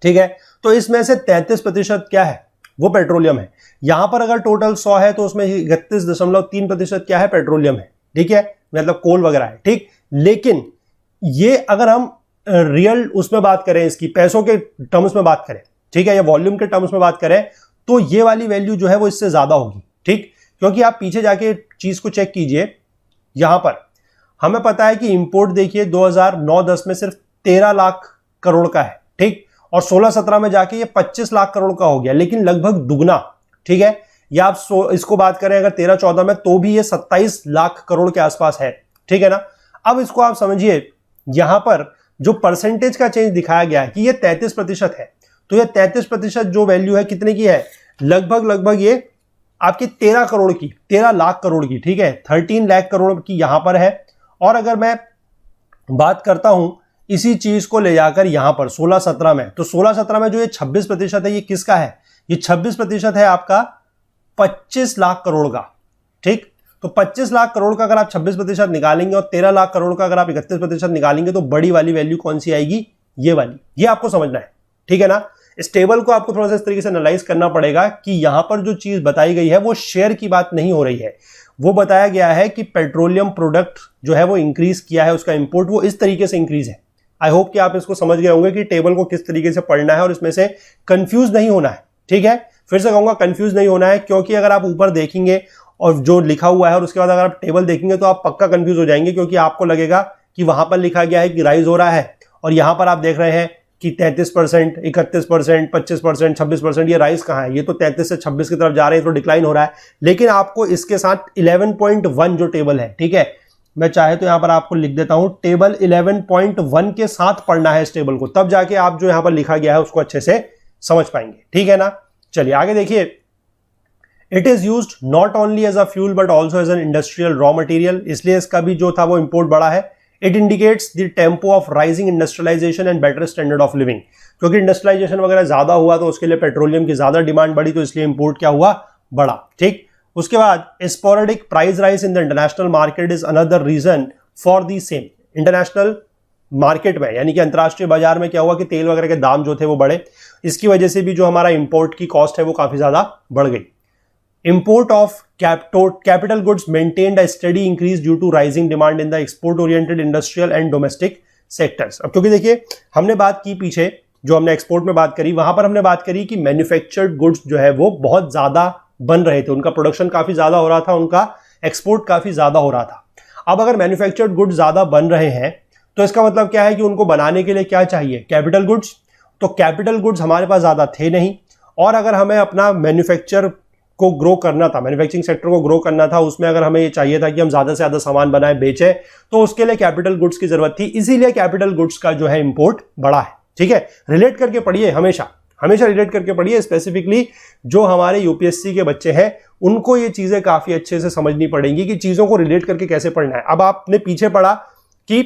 ठीक है, तो इसमें से 33% क्या है, वो पेट्रोलियम है। यहां पर अगर टोटल 100 है तो उसमें 31.3% क्या है, पेट्रोलियम है। ठीक है, मतलब कोल वगैरह है। ठीक, लेकिन ये अगर हम रियल उसमें बात करें, इसकी पैसों के टर्म्स में बात करें, ठीक है, या वॉल्यूम के टर्म्स में बात करें, तो ये वाली वैल्यू जो है वो इससे ज्यादा होगी। ठीक, क्योंकि आप पीछे जाके चीज को चेक कीजिए, यहां पर हमें पता है कि इंपोर्ट देखिए 2009-10 में सिर्फ 13 लाख करोड़ का है। ठीक, और 16-17 में जाके ये 25 लाख करोड़ का हो गया, लेकिन लगभग दुगना। ठीक है, या आप इसको बात करें अगर 13-14 में, तो भी ये 27 लाख करोड़ के आसपास है। ठीक है ना, अब इसको आप समझिए, यहां पर जो परसेंटेज का चेंज दिखाया गया है कि ये 33% है, तो ये 33% जो वैल्यू है कितने की है, लगभग ये आपकी 13 करोड़ की, 13 लाख करोड़ की। ठीक है, 13 लाख करोड़ की यहां पर है। और अगर मैं बात करता हूं इसी चीज को ले जाकर यहां पर 16-17 में, तो 16-17 में जो ये 26% है, ये किसका है, ये 26% है आपका 25 लाख करोड़ का। ठीक, तो 25 लाख करोड़ का अगर आप 26% निकालेंगे और 13 लाख करोड़ का अगर आप 31% निकालेंगे, तो बड़ी वाली वैल्यू कौन सी आएगी, ये वाली। ये आपको समझना है। ठीक है ना, इस टेबल को आपको थोड़ा सा इस तरीके से एनालाइज करना पड़ेगा कि यहां पर जो चीज बताई गई है वो शेयर की बात नहीं हो रही है। वो बताया गया है कि पेट्रोलियम प्रोडक्ट जो है वो इंक्रीज किया है, उसका इंपोर्ट वो इस तरीके से इंक्रीज है। आई होप कि आप इसको समझ गए होंगे कि टेबल को किस तरीके से पढ़ना है और इसमें से कंफ्यूज नहीं होना है। ठीक है, फिर से कहूंगा कंफ्यूज नहीं होना है, क्योंकि अगर आप ऊपर देखेंगे और जो लिखा हुआ है और उसके बाद अगर आप टेबल देखेंगे तो आप पक्का कंफ्यूज हो जाएंगे, क्योंकि आपको लगेगा कि वहां पर लिखा गया है कि राइज हो रहा है और यहां पर आप देख रहे हैं कि 33%, 31%, 25%, 26%, ये राइज कहां है? ये तो 33 से 26 की तरफ जा रहे हैं, तो डिक्लाइन हो रहा है। लेकिन आपको इसके साथ 11.1 जो टेबल है, ठीक है, मैं चाहे तो यहां पर आपको लिख देता हूं, टेबल 11.1 के साथ पढ़ना है इस टेबल को, तब जाके आप जो यहां पर लिखा गया है उसको अच्छे से समझ पाएंगे। ठीक है ना, चलिए आगे देखिए। It is used not only as a fuel but also as an industrial raw material, इसलिए इसका भी जो था वो इंपोर्ट बढ़ा है। It indicates the tempo of rising industrialisation and better standard of living, क्योंकि इंडस्ट्रियलाइजेशन वगैरह ज्यादा हुआ तो उसके लिए पेट्रोलियम की ज्यादा डिमांड बढ़ी, तो इसलिए इंपोर्ट क्या हुआ? बढ़ा। ठीक, उसके बाद sporadic price rise in the international market is another reason for the same. International market में यानी कि अंतरराष्ट्रीय बाजार में क्या हुआ कि तेल वगैरह के दाम जो थे वो बढ़े, इसकी वजह से भी जो हमारा इंपोर्ट की कॉस्ट है वो काफी ज्यादा बढ़ गई। Import of capital goods maintained a steady increase due to rising demand in the export-oriented industrial and domestic sectors। अब क्योंकि देखिए हमने बात की पीछे, जो हमने एक्सपोर्ट में बात करी, वहां पर हमने बात करी कि मैन्युफैक्चर्ड गुड्स जो है वो बहुत ज्यादा बन रहे थे, उनका प्रोडक्शन काफी ज्यादा हो रहा था, उनका एक्सपोर्ट काफी ज्यादा हो रहा था। अब अगर मैन्युफैक्चर्ड गुड्स ज्यादा बन रहे हैं तो इसका मतलब क्या है कि उनको बनाने के लिए क्या चाहिए? Capital goods. तो कैपिटल गुड्स हमारे पास ज्यादा थे नहीं, और अगर हमें अपना मैन्युफैक्चर को ग्रो करना था, मैन्युफैक्चरिंग सेक्टर को ग्रो करना था, उसमें अगर हमें ये चाहिए था कि हम ज्यादा से ज्यादा सामान बनाए बेचें, तो उसके लिए कैपिटल गुड्स की जरूरत थी, इसीलिए कैपिटल गुड्स का जो है इंपोर्ट बढ़ा है। ठीक है, रिलेट करके पढ़िए, हमेशा हमेशा रिलेट करके पढ़िए। स्पेसिफिकली जो हमारे यूपीएससी के बच्चे हैं उनको ये चीजें काफी अच्छे से समझनी पड़ेंगी कि चीजों को रिलेट करके कैसे पढ़ना है। अब आपने पीछे पढ़ा कि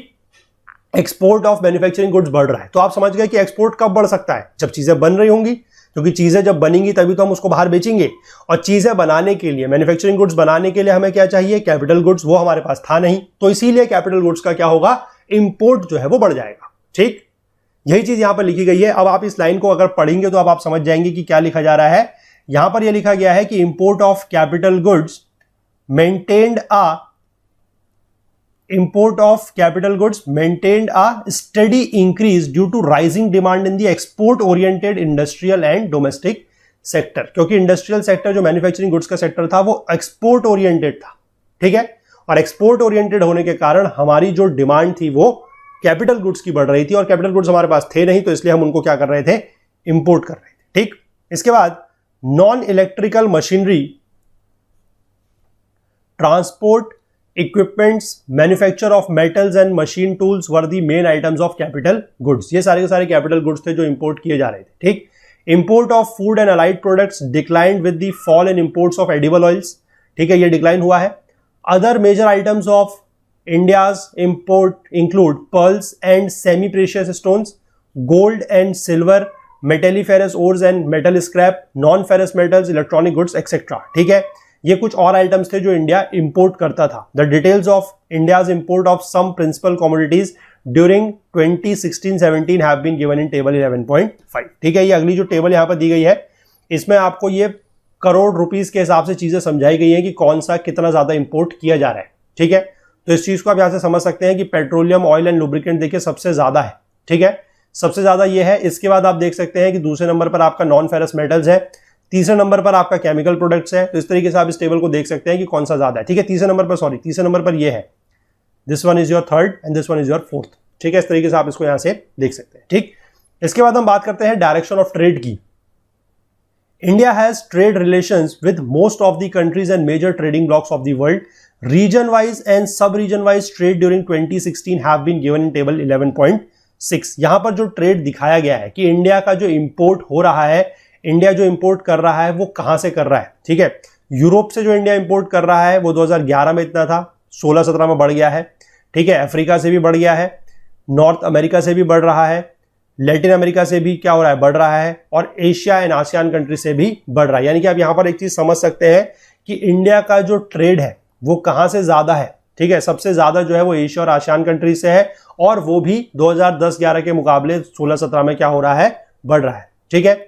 एक्सपोर्ट ऑफ मैन्युफैक्चरिंग गुड्स बढ़ रहा है, तो आप समझ गए कि एक्सपोर्ट कब बढ़ सकता है? जब चीजें बन रही होंगी, क्योंकि चीजें जब बनेंगी तभी तो हम उसको बाहर बेचेंगे। और चीजें बनाने के लिए, मैन्युफैक्चरिंग गुड्स बनाने के लिए हमें क्या चाहिए? Capital goods. वो हमारे पास था नहीं, तो इसीलिए कैपिटल गुड्स का क्या होगा? इंपोर्ट जो है वो बढ़ जाएगा। ठीक, यही चीज यहां पर लिखी गई है। अब आप इस लाइन को अगर पढ़ेंगे तो अब आप समझ जाएंगे कि क्या लिखा जा रहा है। यहां पर यह लिखा गया है कि import of capital goods maintained a steady increase due to rising demand in the export oriented industrial and domestic sector, क्योंकि इंडस्ट्रियल सेक्टर जो मैन्युफैक्चरिंग गुड्स का सेक्टर था वो एक्सपोर्ट ओरिएंटेड था। ठीक है, और एक्सपोर्ट ओरिएंटेड होने के कारण हमारी जो डिमांड थी वो कैपिटल गुड्स की बढ़ रही थी, और कैपिटल गुड्स हमारे पास थे नहीं, तो इसलिए हम उनको क्या कर रहे थे? इंपोर्ट कर रहे थे। ठीक, इसके बाद non electrical machinery, transport equipments, manufacture of metals and machine tools were the main items of capital goods. ये सारे के सारे कैपिटल गुड्स थे जो इंपोर्ट किए जा रहे थे। ठीक, import of food and allied products declined with the fall in imports of edible oils. ठीक है, ये डिक्लाइन हुआ है। Other major items of India's import include pearls and semi precious stones, gold and silver, metalliferous ores and metal scrap, non ferrous metals, electronic goods etcetera. ठीक है, ये कुछ और आइटम्स थे जो इंडिया इंपोर्ट करता था। The details of India's import of some principal commodities during 2016-17 have been given in table 11.5। ठीक है, ये अगली जो टेबल यहां पर दी गई है इसमें आपको ये करोड़ रुपीस के हिसाब से चीजें समझाई गई है कि कौन सा कितना ज्यादा इंपोर्ट किया जा रहा है। ठीक है, तो इस चीज को आप यहां से समझ सकते हैं कि पेट्रोलियम, ऑयल एंड लुब्रिकेंट देखिए सबसे ज्यादा है। ठीक है, सबसे ज्यादा ये है। इसके बाद आप देख सकते हैं कि दूसरे नंबर पर आपका नॉन फेरस मेटल्स है, तीसरे नंबर पर आपका केमिकल प्रोडक्ट्स है। तो इस तरीके से आप इस टेबल को देख सकते हैं कि कौन सा ज्यादा है। ठीक है, तीसरे नंबर पर ये है, this one is your third and this one is your fourth. ठीक है, इस तरीके से आप इसको यहां से देख सकते हैं। ठीक, इसके बाद हम बात करते हैं डायरेक्शन ऑफ ट्रेड की। India has trade relations with most of the countries and major trading blocs of the world. Region wise and sub region wise trade during 2016 have been given in table 11.6। यहां पर जो trade दिखाया गया है कि India का जो import हो रहा है, इंडिया जो इंपोर्ट कर रहा है वो कहां से कर रहा है? ठीक है, यूरोप से जो इंडिया इंपोर्ट कर रहा है वो 2011 में इतना था, 16-17 में बढ़ गया है। ठीक है, अफ्रीका से भी बढ़ गया है, नॉर्थ अमेरिका से भी बढ़ रहा है, लैटिन अमेरिका से भी क्या हो रहा है? बढ़ रहा है, और एशिया एंड आसियान कंट्री से भी बढ़ रहा है। यानी कि आप यहां पर एक चीज समझ सकते हैं कि इंडिया का जो ट्रेड है वो कहां से ज्यादा है। ठीक है, सबसे ज्यादा जो है वो एशिया और आसियान कंट्री से है, और वो भी 2010-11 के मुकाबले 16-17 में क्या हो रहा है? बढ़ रहा है। ठीक है,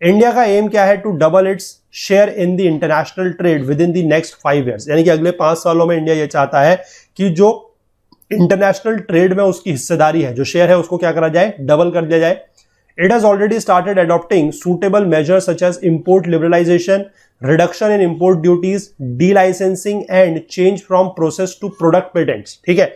इंडिया का एम क्या है? To double its share in the international trade within the next 5 years. यानी कि अगले 5 सालों में इंडिया ये चाहता है कि जो इंटरनेशनल ट्रेड में उसकी हिस्सेदारी है, जो शेयर है उसको क्या करा जाए, डबल कर दिया जाए। It has already started adopting suitable measures such as import liberalisation, reduction in import duties, delicensing and change from process to product patents. ठीक है,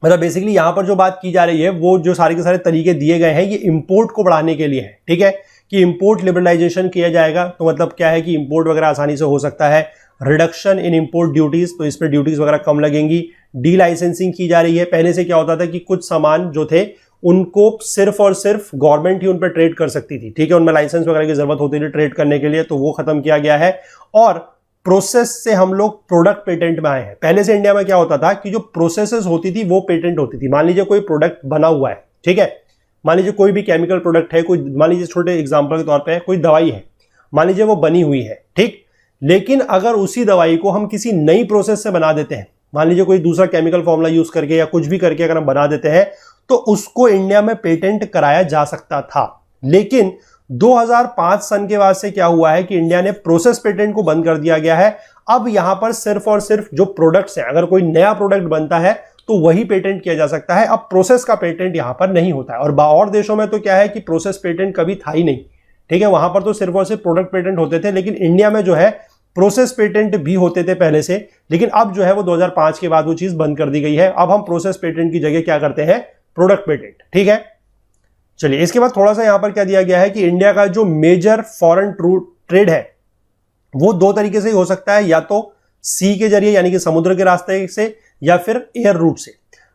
मतलब बेसिकली यहां पर जो बात की जा रही है वो जो सारे के सारे तरीके दिए गए हैं ये इंपोर्ट को बढ़ाने के लिए है। ठीक है, कि इंपोर्ट लिबरलाइजेशन किया जाएगा, तो मतलब क्या है कि इंपोर्ट वगैरह आसानी से हो सकता है। रिडक्शन इन इंपोर्ट ड्यूटीज, तो इस पर ड्यूटीज वगैरह कम लगेंगी। डी लाइसेंसिंग की जा रही है। पहले से क्या होता था कि कुछ सामान जो थे उनको सिर्फ और सिर्फ गवर्नमेंट ही उन पर ट्रेड कर सकती थी। ठीक है, उनमें लाइसेंस वगैरह की जरूरत होती थी ट्रेड करने के लिए, तो वो खत्म किया गया है। और प्रोसेस से हम लोग प्रोडक्ट पेटेंट में आए हैं। पहले से इंडिया में क्या होता था कि जो प्रोसेसेस होती थी वो पेटेंट होती थी। मान लीजिए कोई प्रोडक्ट बना हुआ है, ठीक है, मान लीजिए कोई भी केमिकल प्रोडक्ट है, कोई मान लीजिए छोटे एग्जांपल के तौर पे कोई दवाई है, मान लीजिए वो बनी हुई है, ठीक, लेकिन अगर उसी दवाई को हम किसी नई प्रोसेस से बना देते हैं, मान लीजिए कोई दूसरा केमिकल फॉर्मूला यूज करके या कुछ भी करके अगर हम बना देते हैं, तो उसको इंडिया में पेटेंट कराया जा सकता था। लेकिन 2005 सन के बाद से क्या हुआ है कि इंडिया ने प्रोसेस पेटेंट को बंद कर दिया गया है। अब यहां पर सिर्फ और सिर्फ जो प्रोडक्ट्स हैं, अगर कोई नया प्रोडक्ट बनता है तो वही पेटेंट किया जा सकता है। अब प्रोसेस का पेटेंट यहां पर नहीं होता है। और देशों में तो क्या है कि प्रोसेस पेटेंट कभी था ही नहीं। ठीक है, वहां पर तो सिर्फ और सिर्फ प्रोडक्ट पेटेंट होते थे, लेकिन इंडिया में जो है प्रोसेस पेटेंट भी होते थे पहले से, लेकिन अब जो है वो 2005 के बाद वो चीज बंद कर दी गई है। अब हम प्रोसेस पेटेंट की जगह क्या करते हैं, प्रोडक्ट पेटेंट। ठीक है, चलिए इसके बाद थोड़ा सा यहां पर क्या दिया गया है कि इंडिया का जो मेजर फॉरेन ट्रेड है वो दो तरीके से ही हो सकता है, या तो सी के जरिए यानी कि समुद्र के रास्ते से, या फिर एयर रूट से।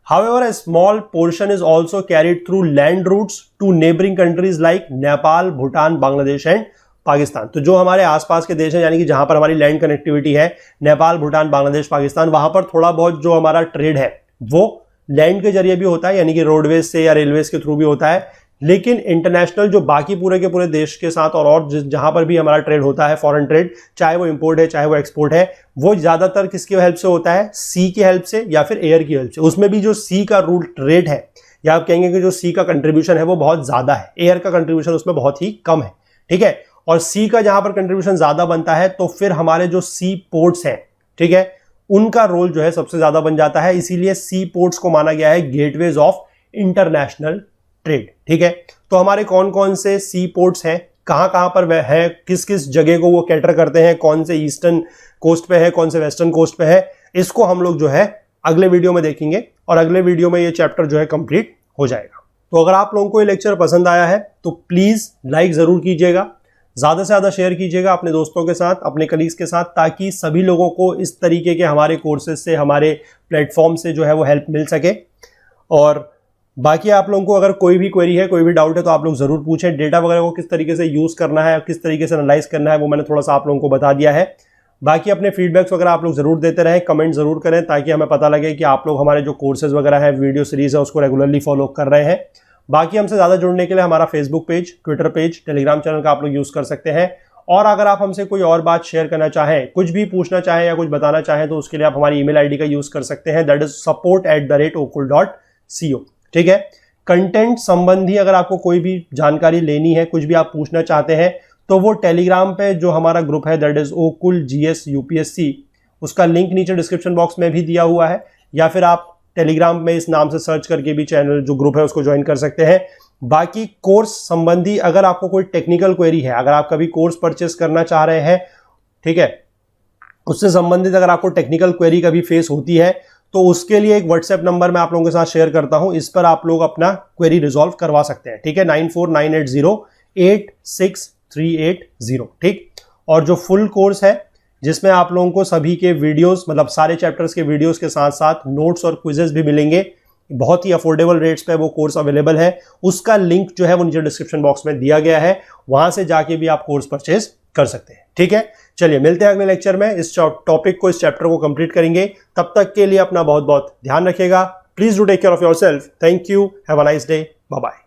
However, a small portion is also carried through land routes to neighboring countries like Nepal, Bhutan, Bangladesh and Pakistan. तो जो हमारे आसपास के देश हैं, यानी कि जहां पर हमारी लैंड कनेक्टिविटी है, नेपाल, भूटान, बांग्लादेश, पाकिस्तान, वहां पर थोड़ा बहुत जो हमारा ट्रेड है वो लैंड के जरिए भी होता है, यानी कि रोडवेज से या रेलवेज के थ्रू भी होता है। लेकिन इंटरनेशनल जो बाकी पूरे के पूरे देश के साथ और जहां पर भी हमारा ट्रेड होता है, फॉरेन ट्रेड, चाहे वो इंपोर्ट है चाहे वो एक्सपोर्ट है, वो ज्यादातर किसकी हेल्प से होता है, सी की हेल्प से या फिर एयर की हेल्प से। उसमें भी जो सी का रूट रेट है, या आप कहेंगे कि जो सी का कंट्रीब्यूशन है वो बहुत ज्यादा है, एयर का कंट्रीब्यूशन उसमें बहुत ही कम है। ठीक है, और सी का जहां पर कंट्रीब्यूशन ज्यादा बनता है तो फिर हमारे जो सी पोर्ट्स हैं, ठीक है, उनका रोल जो है सबसे ज्यादा बन जाता है। इसीलिए सी पोर्ट्स को माना गया है गेटवेज ऑफ इंटरनेशनल ट्रेड। ठीक है, तो हमारे कौन कौन से सी पोर्ट्स हैं, कहां कहां पर वह है, किस किस जगह को वो कैटर करते हैं, कौन से ईस्टर्न कोस्ट पे है, कौन से वेस्टर्न कोस्ट पे है, इसको हम लोग जो है अगले वीडियो में देखेंगे। और अगले वीडियो में ये चैप्टर जो है कंप्लीट हो जाएगा। तो अगर आप लोगों को ये लेक्चर पसंद आया है तो प्लीज लाइक जरूर कीजिएगा, ज्यादा से ज्यादा शेयर कीजिएगा अपने दोस्तों के साथ, अपने कलीग्स के साथ, ताकि सभी लोगों को इस तरीके के हमारे कोर्सेज से, हमारे प्लेटफॉर्म से जो है वो हेल्प मिल सके। और बाकी आप लोगों को अगर कोई भी क्वेरी है, कोई भी डाउट है, तो आप लोग जरूर पूछें। डेटा वगैरह को किस तरीके से यूज करना है, किस तरीके से एनालाइज करना है, वो मैंने थोड़ा सा आप लोगों को बता दिया है। बाकी अपने फीडबैक्स वगैरह आप लोग जरूर देते रहें, कमेंट जरूर करें, ताकि हमें पता लगे कि आप लोग हमारे जो कोर्सेज वगैरह है, वीडियो सीरीज है, उसको रेगुलरली फॉलो कर रहे हैं। बाकी हमसे ज्यादा जुड़ने के लिए हमारा Facebook page, Twitter page, Telegram channel का आप लोग यूज कर सकते हैं। और अगर आप हमसे कोई और बात शेयर करना चाहें, कुछ भी पूछना चाहें या कुछ बताना चाहें, तो उसके लिए आप हमारी ईमेल आईडी का यूज कर सकते हैं, दैट इज support@okul.co। ठीक है, कंटेंट संबंधी अगर आपको कोई भी जानकारी लेनी है, कुछ भी आप पूछना चाहते हैं, तो वो टेलीग्राम पे जो हमारा ग्रुप है, दैट इज ओकुल GS UPSC, उसका लिंक नीचे डिस्क्रिप्शन बॉक्स में भी दिया हुआ है, या फिर आप टेलीग्राम में इस नाम से सर्च करके भी चैनल जो ग्रुप है उसको ज्वाइन कर सकते हैं। बाकी कोर्स संबंधी अगर आपको कोई टेक्निकल क्वेरी है, अगर आप कभी कोर्स परचेस करना चाह रहे हैं, ठीक है, उससे संबंधित अगर आपको टेक्निकल क्वेरी कभी फेस होती है, तो उसके लिए एक व्हाट्सएप नंबर मैं आप लोगों के साथ शेयर करता हूं, इस पर आप लोग अपना क्वेरी रिजॉल्व करवा सकते हैं। ठीक है, 9498086380। ठीक, और जो फुल कोर्स है जिसमें आप लोगों को सभी के वीडियोस, मतलब सारे चैप्टर्स के वीडियोस के साथ साथ नोट्स और क्विजेस भी मिलेंगे, बहुत ही अफोर्डेबल रेट्स पे वो कोर्स अवेलेबल है, उसका लिंक जो है वो नीचे डिस्क्रिप्शन बॉक्स में दिया गया है, वहां से जाके भी आप कोर्स परचेज कर सकते हैं। ठीक है, चलिए मिलते हैं अगले लेक्चर में, इस टॉपिक को, इस चैप्टर को कंप्लीट करेंगे। तब तक के लिए अपना बहुत बहुत ध्यान रखिएगा। Please do take care of yourself. Thank you, have a nice day, bye bye.